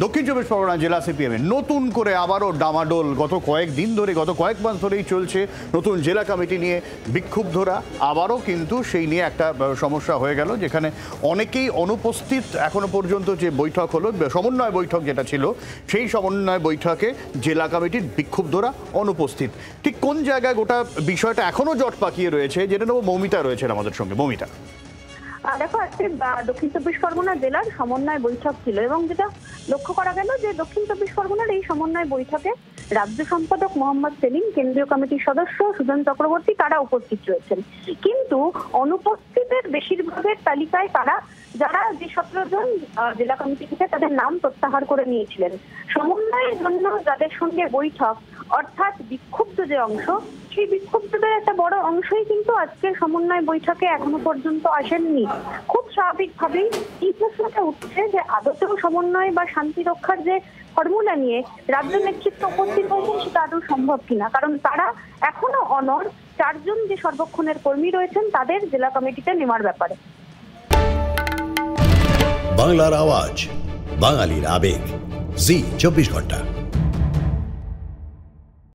দক্ষিণ চব্বিশ পরগনা জেলা সিপিএমের নতুন করে আবারও ডামাডোল। গত কয়েকদিন ধরে, গত কয়েক মাস ধরেই চলছে নতুন জেলা কমিটি নিয়ে বিক্ষুব্ধরা। আবারও কিন্তু সেই নিয়ে একটা সমস্যা হয়ে গেল, যেখানে অনেকেই অনুপস্থিত। এখনো পর্যন্ত যে বৈঠক হলো, সমন্বয় বৈঠক যেটা ছিল, সেই সমন্বয় বৈঠকে জেলা কমিটির বিক্ষুব্ধরা অনুপস্থিত। ঠিক কোন জায়গায় গোটা বিষয়টা এখনো জট পাকিয়ে রয়েছে, যেটা নেব মৌমিতা রয়েছেন আমাদের সঙ্গে। মৌমিতা, দেখো, আজকে দক্ষিণ চব্বিশ পরগনা জেলার সমন্বয় বৈঠক ছিল এবং যেটা লক্ষ্য করা গেল যে দক্ষিণ চব্বিশ পরগনার এই সমন্বয় বৈঠকে রাজ্য সম্পাদক মোহাম্মদ সেলিম, কেন্দ্রীয় কমিটির সদস্য সুজন চক্রবর্তী তারা উপস্থিত রয়েছেন। কিন্তু অনুপস্থিতের বেশিরভাগের তালিকায় তারা যারা যে 17 জন জেলা কমিটি থেকে তাদের নাম প্রত্যাহার করে নিয়েছিলেন। সমন্বয়ের জন্য যাদের সঙ্গে বৈঠক, অর্থাৎ বিক্ষুব্ধ যে অংশ, সেই বিক্ষুব্ধদের একটা বড় অংশই কিন্তু আজকের সমন্বয় বৈঠকে এখনো পর্যন্ত আসেননি। খুব স্বাভাবিকভাবেই এই প্রশ্নটা উঠছে যে আদতেও সমন্বয় বা শান্তি রক্ষার যে ফর্মুলা নিয়ে রাজ্য নেতৃত্ব উপস্থিত হয়েছেন সেটা আদৌ সম্ভব কিনা, কারণ তারা এখনো অনড় 4 জন যে সর্বক্ষণের কর্মী রয়েছেন তাদের জেলা কমিটিতে নেওয়ার ব্যাপারে। বাংলার আওয়াজ, বাঙালির আবেগ, জি 24 ঘন্টা।